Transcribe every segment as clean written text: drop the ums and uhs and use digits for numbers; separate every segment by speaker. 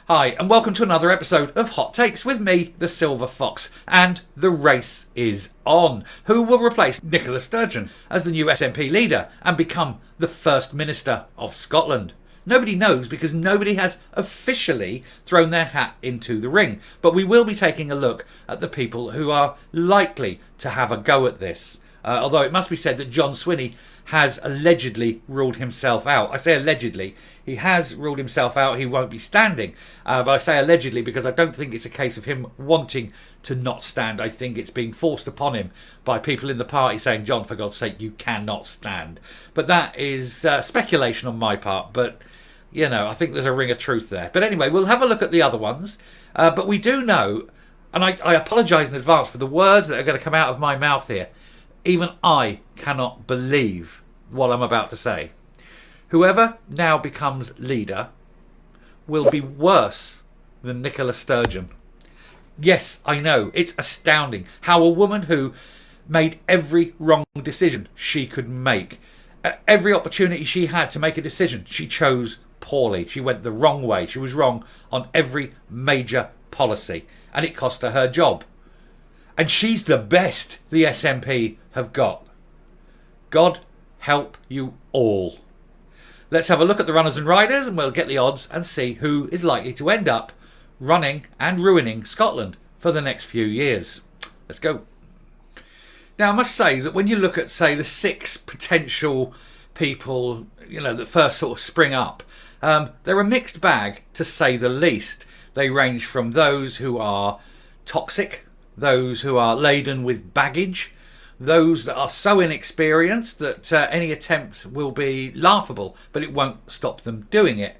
Speaker 1: Hi, and welcome to another episode of Hot Takes with me, the Silver Fox. And the race is on. Who will replace Nicola Sturgeon as the new SNP leader and become the First Minister of Scotland? Nobody knows because nobody has officially thrown their hat into the ring. But we will be taking a look at the people who are likely to have a go at this. Although it must be said that John Swinney has allegedly ruled himself out. I say allegedly. He has ruled himself out. He won't be standing. But I say allegedly because I don't think it's a case of him wanting to not stand. I think it's being forced upon him by people in the party saying, John, for God's sake, you cannot stand. But that is speculation on my part. But, you know, I think there's a ring of truth there. But anyway, we'll have a look at the other ones. But we do know, and I apologise in advance for the words that are going to come out of my mouth here. Even I cannot believe what I'm about to say. Whoever now becomes leader will be worse than Nicola Sturgeon. Yes, I know, it's astounding how a woman who made every wrong decision she could make, every opportunity she had to make a decision, she chose poorly. She went the wrong way. She was wrong on every major policy, and it cost her job. And she's the best the SNP have got. God help you all. Let's have a look at the runners and riders and we'll get the odds and see who is likely to end up running and ruining Scotland for the next few years. Let's go. Now, I must say that when you look at, say, the 6 potential people, you know, that first sort of spring up, they're a mixed bag, to say the least. They range from those who are toxic, those who are laden with baggage, those that are so inexperienced that any attempt will be laughable, but it won't stop them doing it.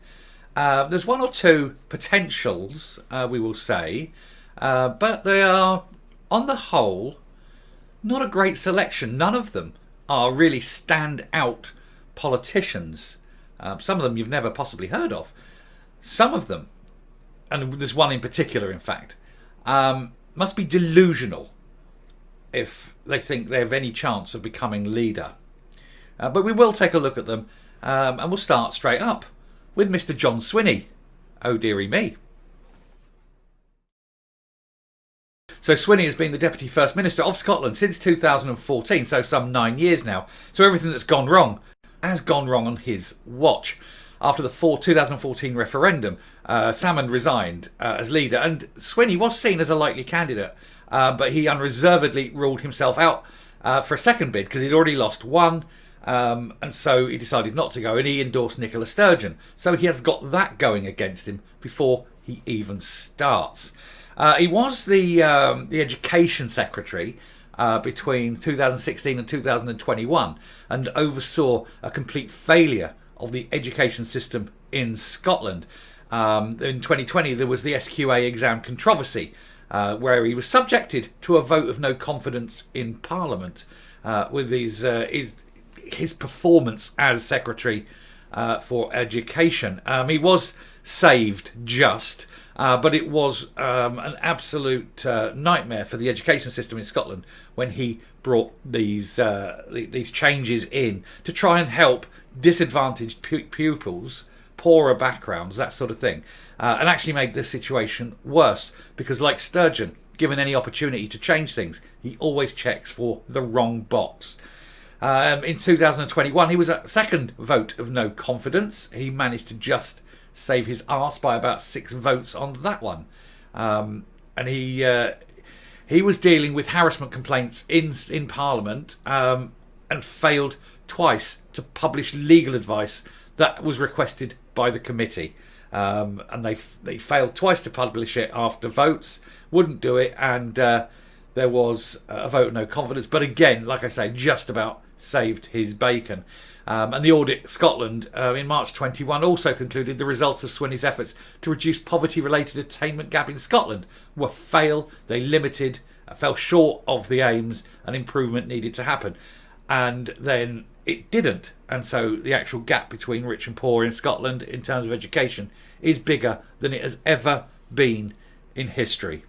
Speaker 1: There's 1 or 2 potentials, we will say, but they are, on the whole, not a great selection. None of them are really stand-out politicians. Some of them you've never possibly heard of. Some of them, and there's one in particular, in fact, must be delusional if they think they have any chance of becoming leader. But we will take a look at them, and we'll start straight up with Mr. John Swinney. Oh dearie me. So Swinney has been the Deputy First Minister of Scotland since 2014, so some 9 years now. So everything that's gone wrong has gone wrong on his watch. After the 2014 referendum, Salmond resigned as leader, and Swinney was seen as a likely candidate, but he unreservedly ruled himself out for a second bid because he'd already lost one, and so he decided not to go, and he endorsed Nicola Sturgeon. So he has got that going against him before he even starts. He was the Education Secretary between 2016 and 2021 and oversaw a complete failure of the education system in Scotland. In 2020 there was the SQA exam controversy where he was subjected to a vote of no confidence in Parliament with his performance as Secretary for Education. He was saved just, but it was an absolute nightmare for the education system in Scotland when he brought these changes in to try and help disadvantaged pupils, poorer backgrounds, that sort of thing, and actually made the situation worse because, like Sturgeon, given any opportunity to change things, he always checks for the wrong box. In 2021 he was a second vote of no confidence. He managed to just save his arse by about 6 votes on that one, and he was dealing with harassment complaints in Parliament, and failed twice to publish legal advice that was requested by the committee, and they failed twice to publish it after votes, wouldn't do it, and there was a vote of no confidence, but again, like I say, just about saved his bacon. And the Audit Scotland in March 21 also concluded the results of Swinney's efforts to reduce poverty-related attainment gap in Scotland were fail. They fell short of the aims, and improvement needed to happen. And then it didn't. And so the actual gap between rich and poor in Scotland in terms of education is bigger than it has ever been in history.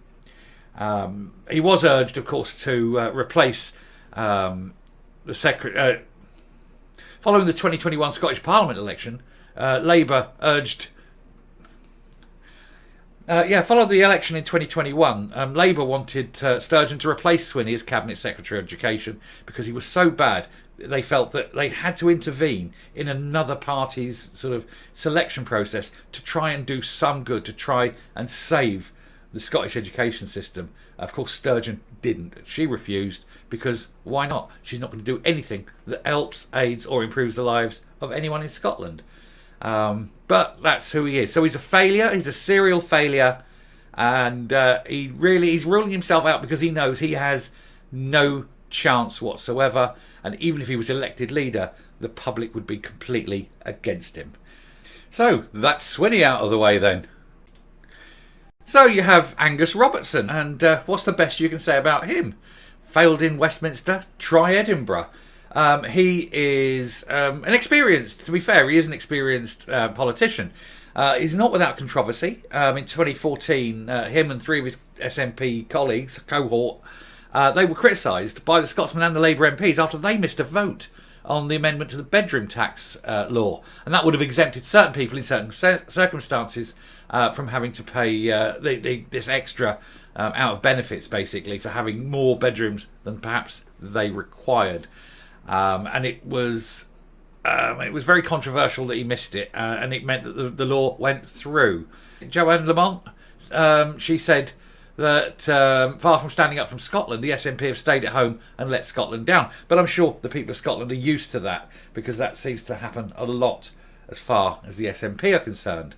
Speaker 1: He was urged, of course, to replace the secretary. Following the 2021 Scottish Parliament election, Labour urged Followed the election in 2021, Labour wanted Sturgeon to replace Swinney as Cabinet Secretary of Education because he was so bad. They felt that they had to intervene in another party's sort of selection process to try and do some good, to try and save the Scottish education system. Of course, Sturgeon didn't. She refused because why not? She's not going to do anything that helps, aids or improves the lives of anyone in Scotland. But that's who he is. So he's a failure. He's a serial failure. And he's ruling himself out because he knows he has no chance whatsoever. And even if he was elected leader, the public would be completely against him. So that's Swinney out of the way then. So you have Angus Robertson, and what's the best you can say about him? Failed in Westminster, try Edinburgh. He is an experienced, to be fair, he is an experienced politician. He's not without controversy. In 2014, him and three of his SNP colleagues, cohort, they were criticised by the Scotsman and the Labour MPs after they missed a vote on the amendment to the bedroom tax law. And that would have exempted certain people in certain circumstances from having to pay this extra out of benefits, basically, for having more bedrooms than perhaps they required. And it was very controversial that he missed it, and it meant that the law went through. Joanna Cherry, she said that far from standing up from Scotland, the SNP have stayed at home and let Scotland down. But I'm sure the people of Scotland are used to that, because that seems to happen a lot as far as the SNP are concerned.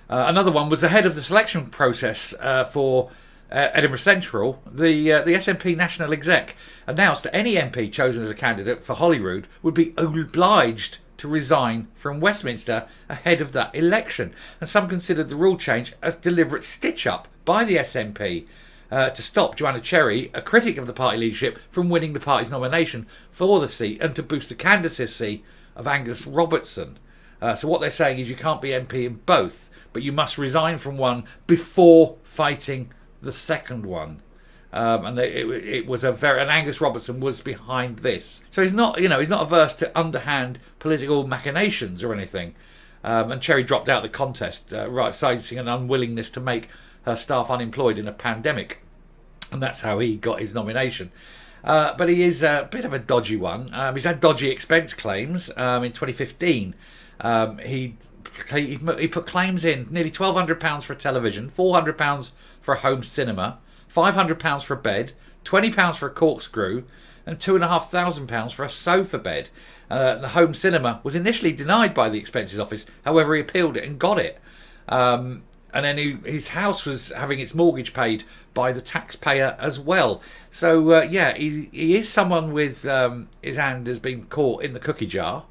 Speaker 1: Another one was ahead of the selection process for Edinburgh Central. The SNP National Exec announced that any MP chosen as a candidate for Holyrood would be obliged to resign from Westminster ahead of that election. And some considered the rule change as deliberate stitch-up by the SNP to stop Joanna Cherry, a critic of the party leadership, from winning the party's nomination for the seat and to boost the candidacy of Angus Robertson. So what they're saying is you can't be MP in both, but you must resign from one before fighting the second one. And Angus Robertson was behind this. So he's not averse to underhand political machinations or anything. And Cherry dropped out of the contest, citing an unwillingness to make her staff unemployed in a pandemic. And that's how he got his nomination. But he is a bit of a dodgy one. He's had dodgy expense claims. In 2015, he put claims in nearly £1,200 for a television, £400 for a home cinema, £500 for a bed, £20 for a corkscrew, and £2,500 for a sofa bed. The home cinema was initially denied by the Expenses Office. However, he appealed it and got it. And then his house was having its mortgage paid by the taxpayer as well. So, he is someone with his hand has been caught in the cookie jar.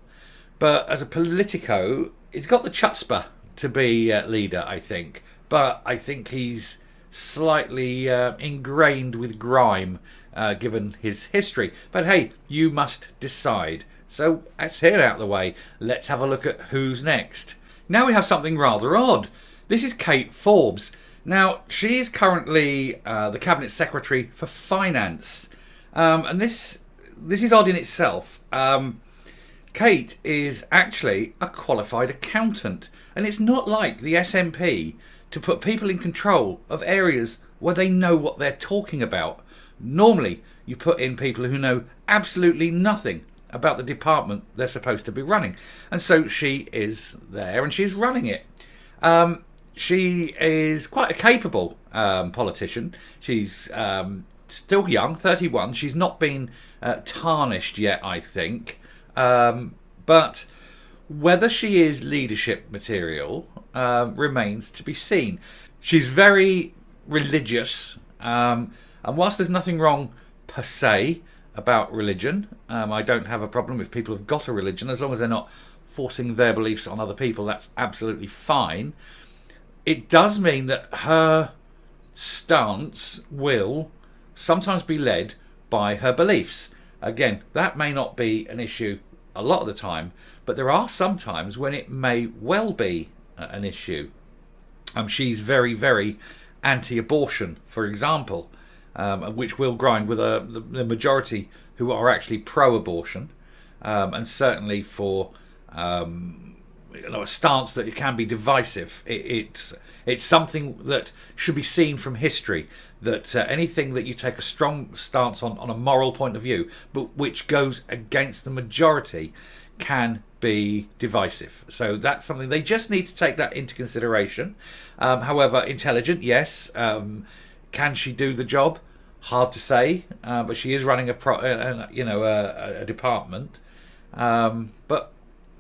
Speaker 1: But as a politico, he's got the chutzpah to be leader, I think. But I think he's slightly ingrained with grime, given his history. But hey, you must decide. So that's it out of the way. Let's have a look at who's next. Now we have something rather odd. This is Kate Forbes. Now, she is currently the Cabinet Secretary for Finance. And this is odd in itself. Kate is actually a qualified accountant. And it's not like the SNP to put people in control of areas where they know what they're talking about. Normally, you put in people who know absolutely nothing about the department they're supposed to be running. And so she is there and she's running it. She is quite a capable politician. She's still young, 31. She's not been tarnished yet, I think. But whether she is leadership material remains to be seen. She's very religious, and whilst there's nothing wrong per se about religion, I don't have a problem if people have got a religion, as long as they're not forcing their beliefs on other people. That's absolutely fine. It does mean that her stance will sometimes be led by her beliefs. Again, that may not be an issue a lot of the time, but there are some times when it may well be an issue. She's very, very anti-abortion, for example, which will grind with the majority who are actually pro-abortion, and certainly for a stance that it can be divisive. It's something that should be seen from history. That anything that you take a strong stance on a moral point of view, but which goes against the majority, can be divisive. So that's something they just need to take that into consideration. However, intelligent, yes. Can she do the job? Hard to say. But she is running a department. But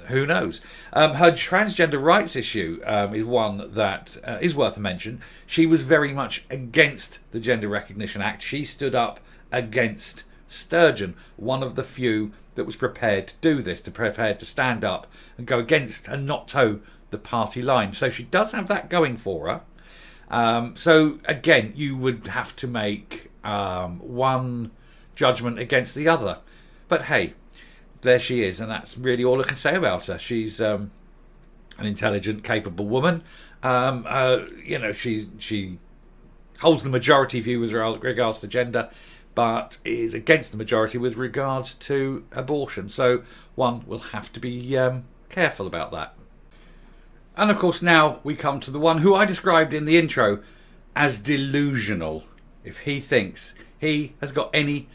Speaker 1: who knows? Her transgender rights issue is one that is worth a mention. She was very much against the Gender Recognition Act. She stood up against Sturgeon, one of the few that was prepared to do this, prepared to stand up and go against and not toe the party line. So she does have that going for her. So again, you would have to make one judgment against the other. But hey, there she is, and that's really all I can say about her. She's an intelligent, capable woman. She holds the majority view with regards to gender, but is against the majority with regards to abortion. So one will have to be careful about that. And of course, now we come to the one who I described in the intro as delusional. If he thinks he has got any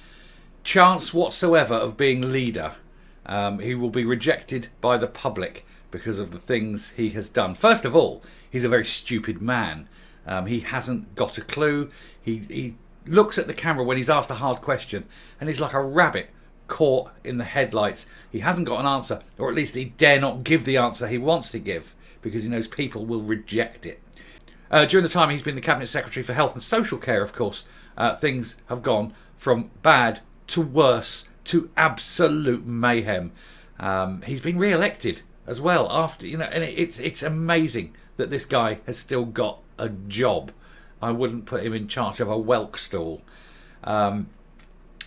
Speaker 1: chance whatsoever of being leader, he will be rejected by the public because of the things he has done. First of all, he's a very stupid man. He hasn't got a clue. He looks at the camera when he's asked a hard question, and he's like a rabbit caught in the headlights. He hasn't got an answer, or at least he dare not give the answer he wants to give, because he knows people will reject it. During the time he's been the Cabinet Secretary for Health and Social Care, of course, things have gone from bad to worse to absolute mayhem. He's been re-elected as well after, and it's amazing that this guy has still got a job. I wouldn't put him in charge of a whelk stall.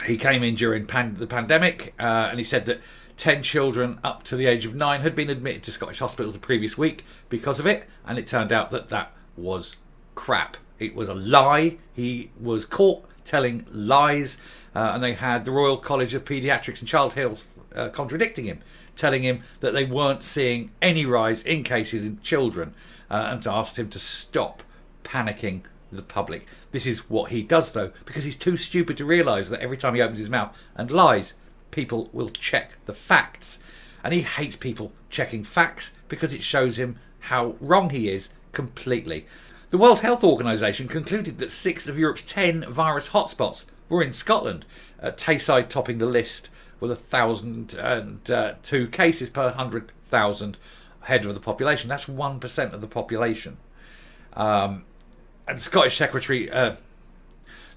Speaker 1: He came in during the pandemic, and he said that 10 children up to the age of 9 had been admitted to Scottish hospitals the previous week because of it, and it turned out that that was crap. It was a lie. He was caught telling lies, and they had the Royal College of Paediatrics and Child Health contradicting him, telling him that they weren't seeing any rise in cases in children, and asked him to stop panicking the public. This is what he does, though, because he's too stupid to realise that every time he opens his mouth and lies, people will check the facts. And he hates people checking facts because it shows him how wrong he is completely. The World Health Organization concluded that 6 of Europe's 10 virus hotspots were in Scotland, Tayside topping the list with 1,002 cases per 100,000 head of the population. That's 1% of the population. And the Scottish the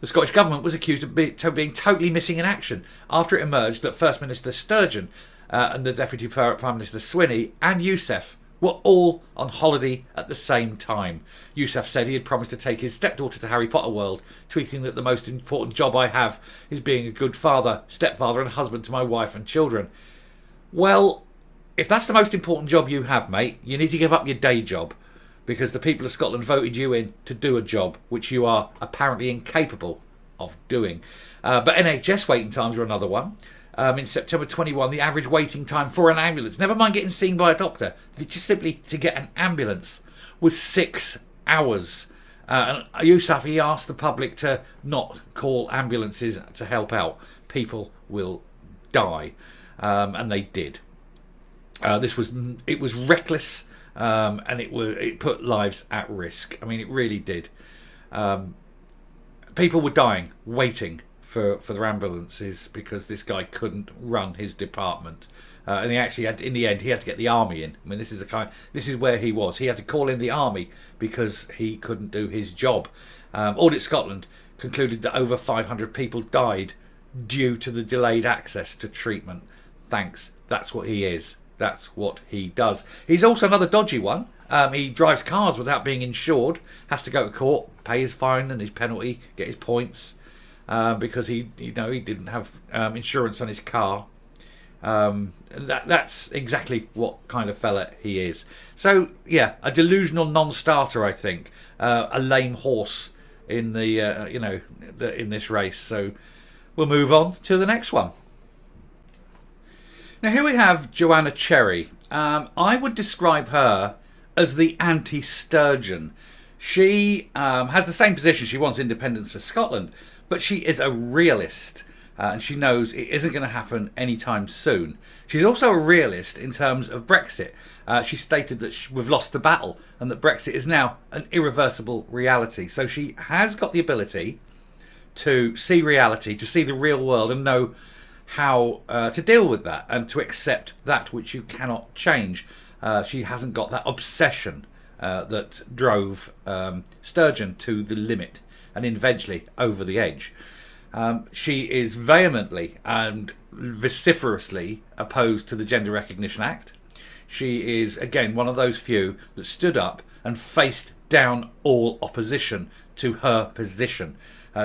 Speaker 1: Scottish Government was accused of being totally missing in action after it emerged that First Minister Sturgeon and the Deputy Prime Minister Swinney and Yousaf were all on holiday at the same time. Yousaf said he had promised to take his stepdaughter to Harry Potter World, tweeting that the most important job I have is being a good father, stepfather and husband to my wife and children. Well, if that's the most important job you have, mate, you need to give up your day job, because the people of Scotland voted you in to do a job which you are apparently incapable of doing. But NHS waiting times are another one. In September 21, the average waiting time for an ambulance, never mind getting seen by a doctor, just simply to get an ambulance, was 6 hours. And Yousaf, he asked the public to not call ambulances to help out. People will die. And they did. It was reckless, and it put lives at risk. I mean, it really did. People were dying, waiting for their ambulances because this guy couldn't run his department, and he actually had, in the end, he had to get the army in. I mean, this is where he was. He had to call in the army because he couldn't do his job. Audit Scotland concluded that over 500 people died due to the delayed access to treatment. Thanks. That's what he is. That's what he does. He's also another dodgy one. He drives cars without being insured, has to go to court, pay his fine and his penalty, get his points, because he didn't have insurance on his car. That's exactly what kind of fella he is. So yeah, a delusional non-starter, I think, a lame horse in in this race. So we'll move on to the next one. Now here we have Joanna Cherry, I would describe her as the anti-Sturgeon. She has the same position. She wants independence for Scotland, but she is a realist. And she knows it isn't going to happen anytime soon. She's also a realist in terms of Brexit. She stated that we've lost the battle and that Brexit is now an irreversible reality. So she has got the ability to see reality, to see the real world and know how to deal with that and to accept that which you cannot change. She hasn't got that obsession that drove Sturgeon to the limit and eventually over the edge. She is vehemently and vociferously opposed to the Gender Recognition Act. She is, again, one of those few that stood up and faced down all opposition to her position.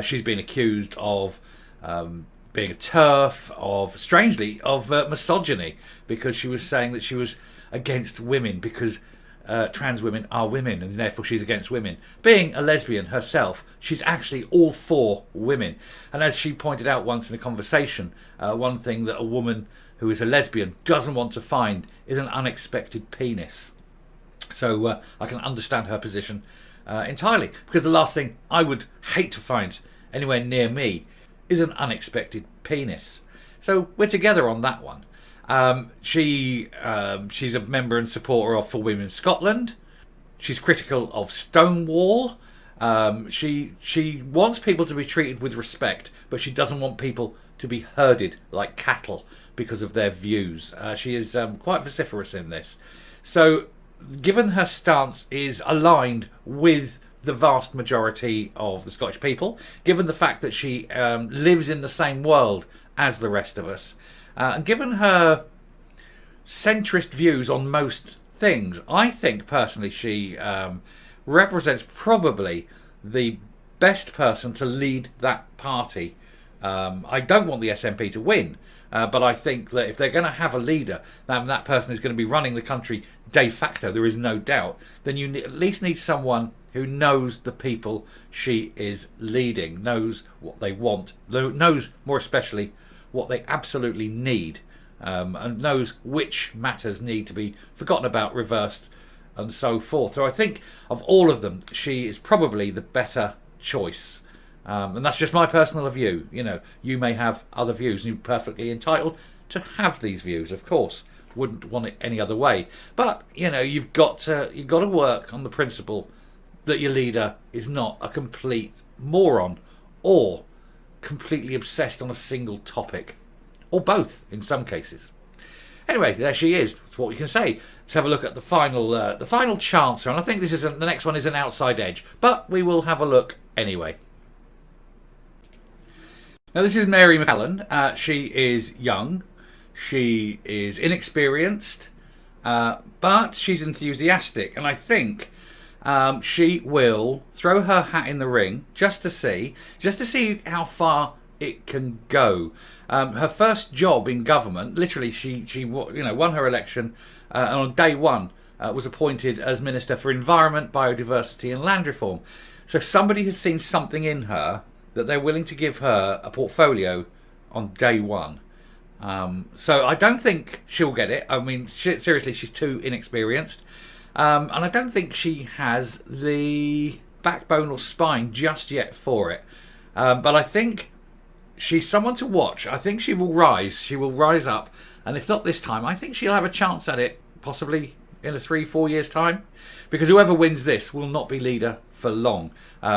Speaker 1: She's been accused of being a TERF, strangely, of misogyny, because she was saying that she was against women because trans women are women and therefore she's against women. Being a lesbian herself, she's actually all for women. And as she pointed out once in a conversation, one thing that a woman who is a lesbian doesn't want to find is an unexpected penis. So I can understand her position entirely, because the last thing I would hate to find anywhere near me is an unexpected penis. So we're together on that one. She's a member and supporter of For Women Scotland. She's critical of Stonewall. She wants people to be treated with respect, but she doesn't want people to be herded like cattle because of their views. She is quite vociferous in this. So, given her stance is aligned with the vast majority of the Scottish people, given the fact that she lives in the same world as the rest of us, and given her centrist views on most things, I think personally she represents probably the best person to lead that party. I don't want the SNP to win, but I think that if they're going to have a leader, and that person is going to be running the country de facto, there is no doubt, then you at least need someone who knows the people she is leading, knows what they want, knows more especially what they absolutely need, and knows which matters need to be forgotten about, reversed, and so forth. So I think of all of them, she is probably the better choice. And that's just my personal view. You know, you may have other views, and you're perfectly entitled to have these views, of course. Wouldn't want it any other way. But, you know, you've got to work on the principle that your leader is not a complete moron or completely obsessed on a single topic, or both in some cases. Anyway, there she is. That's what we can say. Let's have a look at the final chancer, and I think the next one is an outside edge, but we will have a look anyway. Now, this is Mary McAllen. She is young, she is inexperienced, but she's enthusiastic, and I think she will throw her hat in the ring just to see how far it can go. Her first job in government, literally, she won her election, and on day one was appointed as Minister for Environment, Biodiversity and Land Reform. So somebody has seen something in her that they're willing to give her a portfolio on day one. So I don't think she'll get it. I mean, seriously, she's too inexperienced. And I don't think she has the backbone or spine just yet for it. But I think she's someone to watch. I think she will rise. She will rise up. And if not this time, I think she'll have a chance at it, possibly in a 3-4 years' time. Because whoever wins this will not be leader for long.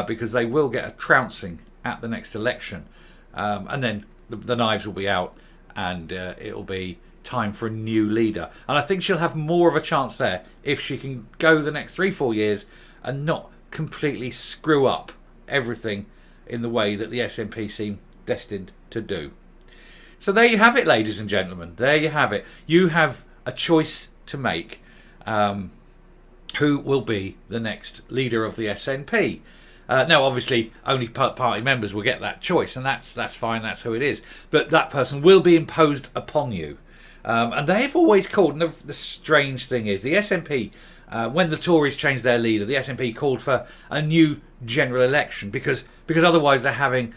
Speaker 1: Because they will get a trouncing at the next election. And then the knives will be out. And it'll be time for a new leader. And I think she'll have more of a chance there if she can go the next 3-4 years and not completely screw up everything in the way that the SNP seem destined to do. So there you have it, ladies and gentlemen. There you have it. You have a choice to make. Who will be the next leader of the SNP? Now, obviously, only party members will get that choice, and that's fine. That's who it is. But that person will be imposed upon you. And they've always called, and the strange thing is, the SNP, when the Tories changed their leader, the SNP called for a new general election because otherwise they're having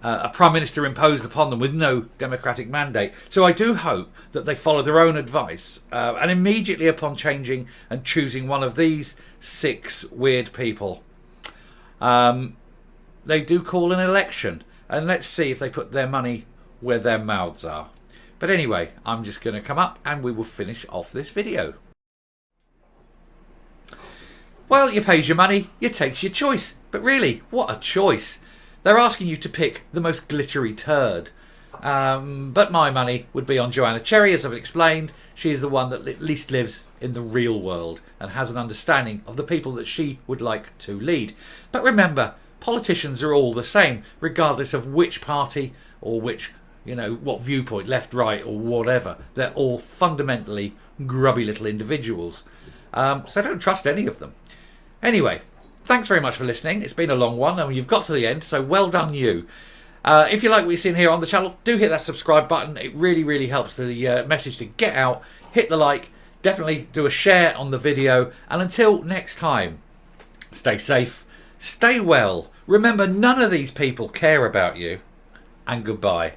Speaker 1: a prime minister imposed upon them with no democratic mandate. So I do hope that they follow their own advice and immediately upon changing and choosing one of these 6 weird people, they do call an election, and let's see if they put their money where their mouths are. But anyway, I'm just going to come up and we will finish off this video. Well, you pays your money, you takes your choice. But really, what a choice. They're asking you to pick the most glittery turd. But my money would be on Joanna Cherry, as I've explained. She is the one that at least lives in the real world and has an understanding of the people that she would like to lead. But remember, politicians are all the same, regardless of which party or which, what viewpoint, left, right, or whatever. They're all fundamentally grubby little individuals. So don't trust any of them. Anyway, thanks very much for listening. It's been a long one and you've got to the end, so well done you. If you like what you're seeing here on the channel, do hit that subscribe button. It really, really helps the message to get out. Hit the like, definitely do a share on the video. And until next time, stay safe, stay well. Remember, none of these people care about you. And goodbye.